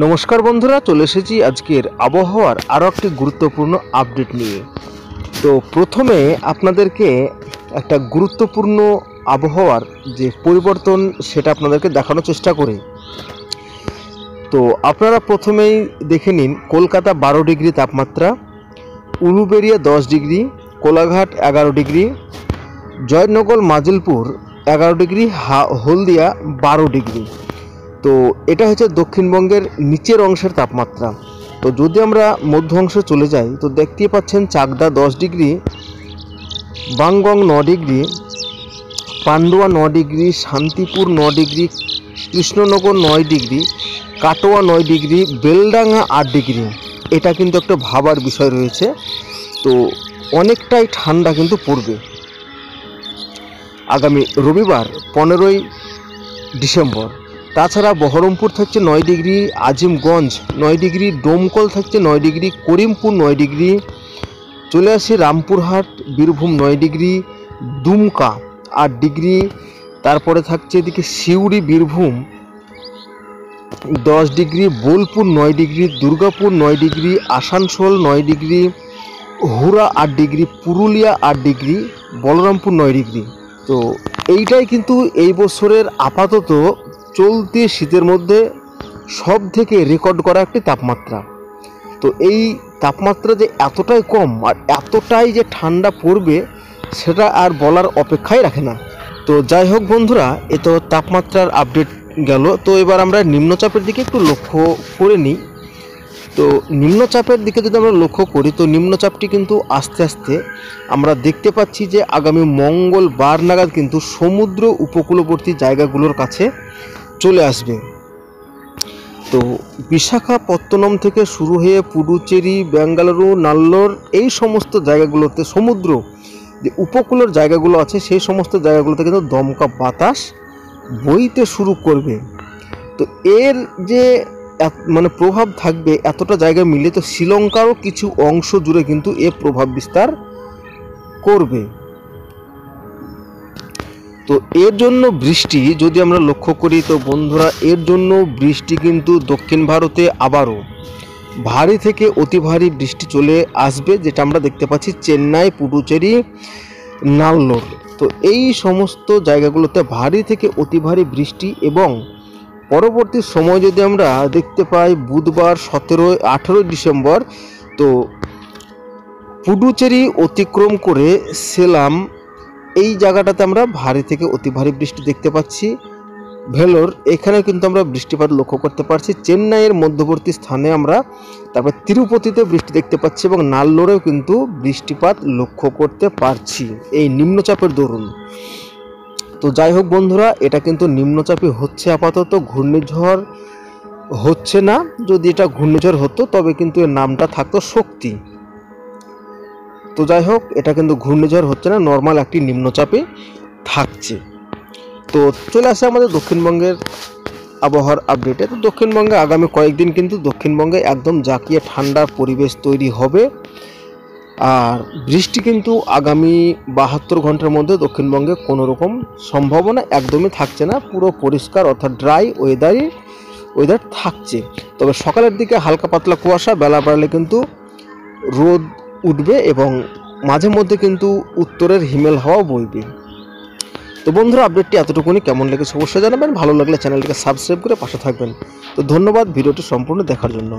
নমস্কার বন্ধুরা, চলে এসেছি আজকের আবহাওয়ার আরও একটি গুরুত্বপূর্ণ আপডেট নিয়ে। তো প্রথমে আপনাদেরকে একটা গুরুত্বপূর্ণ আবহাওয়ার যে পরিবর্তন সেটা আপনাদেরকে দেখানোর চেষ্টা করি। তো আপনারা প্রথমেই দেখে নিন, কলকাতা 12 ডিগ্রি তাপমাত্রা, Uluberia 10 degree, Kolaghat 11 degree, Joynagar Majilpur 11 degree, Haldia 12 degree. তো এটা হচ্ছে দক্ষিণবঙ্গের নিচের অংশের তাপমাত্রা। তো যদি আমরা মধ্য অংশে চলে যাই তো দেখতেই পাচ্ছেন Chakdah 10 degree, Bangaon 9 degree, Pandua 9 degree, Shantipur 9 degree, Krishnanagar 9 degree, Katwa 9 degree, Beldanga 8 degree. এটা কিন্তু একটা ভাবার বিষয় রয়েছে। তো অনেকটাই ঠান্ডা কিন্তু পড়বে আগামী রবিবার 15ই ডিসেম্বর। তাছাড়া বহরমপুর থাকছে 9 ডিগ্রি, আজিমগঞ্জ 9 ডিগ্রি, ডোমকল থাকছে 9 ডিগ্রি, করিমপুর 9 ডিগ্রি, চলে আসি রামপুরহাট বীরভূম 9 ডিগ্রি, দুমকা 8 ডিগ্রি, তারপরে থাকছে এদিকে Suri Birbhum 10 degree, Bolpur 9 degree, Durgapur 9 degree, Asansol 9 degree, Hura 8 degree, Purulia 8 degree, Balarampur 9 degree. তো এইটাই কিন্তু এই বছরের আপাতত চলতি শীতের মধ্যে সব থেকে রেকর্ড করা একটি তাপমাত্রা। তো এই তাপমাত্রা যে এতটাই কম আর এতটাই যে ঠান্ডা পড়বে সেটা আর বলার অপেক্ষাই রাখে না। তো যাই হোক বন্ধুরা, এ তো তাপমাত্রার আপডেট গেল। তো এবার আমরা নিম্নচাপের দিকে একটু লক্ষ্য করে নিই। তো নিম্নচাপের দিকে যদি আমরা লক্ষ্য করি তো নিম্নচাপটি কিন্তু আস্তে আস্তে আমরা দেখতে পাচ্ছি যে আগামী মঙ্গলবার নাগাদ কিন্তু সমুদ্র উপকূলবর্তী জায়গাগুলোর কাছে চলে আসবে। তো বিশাখাপত্তনম থেকে শুরু হয়ে পুডুচেরি, বেঙ্গালুরু, নাল্লোর এই সমস্ত জায়গাগুলোতে সমুদ্র যে উপকূলের জায়গাগুলো আছে সেই সমস্ত জায়গাগুলোতে কিন্তু দমকা বাতাস বইতে শুরু করবে। তো এর যে মানে প্রভাব থাকবে এতটা জায়গা মিলে, তো শ্রীলঙ্কারও কিছু অংশ জুড়ে কিন্তু এর প্রভাব বিস্তার করবে। তো এর জন্য বৃষ্টি যদি আমরা লক্ষ্য করি তো বন্ধুরা, এর জন্য বৃষ্টি কিন্তু দক্ষিণ ভারতে আবারও ভারী থেকে অতি ভারী বৃষ্টি চলে আসবে, যেটা আমরা দেখতে পাচ্ছি চেন্নাই, পুডুচেরি, নাল্লোর। তো এই সমস্ত জায়গাগুলোতে ভারী থেকে অতি ভারী বৃষ্টি। এবং পরবর্তী সময় যদি আমরা দেখতে পাই বুধবার 18 ডিসেম্বর, তো পুডুচেরি অতিক্রম করে সেলাম এই জায়গাটাতে আমরা ভারী থেকে অতি ভারী বৃষ্টি দেখতে পাচ্ছি। ভেলোর এখানে কিন্তু আমরা বৃষ্টিপাত লক্ষ্য করতে পারছি। চেন্নাইয়ের মধ্যবর্তী স্থানে আমরা তারপর তিরুপতিতে বৃষ্টি দেখতে পাচ্ছি এবং নাল্লোরেও কিন্তু বৃষ্টিপাত লক্ষ্য করতে পারছি এই নিম্নচাপের দরুন। তো যাই হোক বন্ধুরা, এটা কিন্তু নিম্নচাপই হচ্ছে আপাতত, ঘূর্ণিঝড় হচ্ছে না। যদি এটা ঘূর্ণিঝড় হতো তবে কিন্তু এর নামটা থাকতো শক্তি। তো যাই হোক, এটা কিন্তু ঘূর্ণিঝড় হচ্ছে না, নর্মাল একটি নিম্নচাপে থাকছে। তো চলে আসে আমাদের দক্ষিণবঙ্গের আবহাওয়ার আপডেটে। তো দক্ষিণবঙ্গে আগামী কয়েকদিন কিন্তু দক্ষিণবঙ্গে একদম জাঁকিয়ে ঠান্ডার পরিবেশ তৈরি হবে। আর বৃষ্টি কিন্তু আগামী 72 ঘন্টার মধ্যে দক্ষিণবঙ্গে কোনো রকম সম্ভাবনা একদমই থাকছে না। পুরো পরিষ্কার অর্থাৎ ড্রাই ওয়েদার থাকছে। তবে সকালের দিকে হালকা পাতলা কুয়াশা, বেলা বাড়লে কিন্তু রোদ উঠবে এবং মাঝে মধ্যে কিন্তু উত্তরের হিমেল হাওয়া বইবে। তো বন্ধুরা, আপডেটটি এতটুকুনি। কেমন লেগেছে অবশ্যই জানাবেন। ভালো লাগলে চ্যানেলটিকে সাবস্ক্রাইব করে পাশে থাকবেন। তো ধন্যবাদ ভিডিওটি সম্পূর্ণ দেখার জন্য।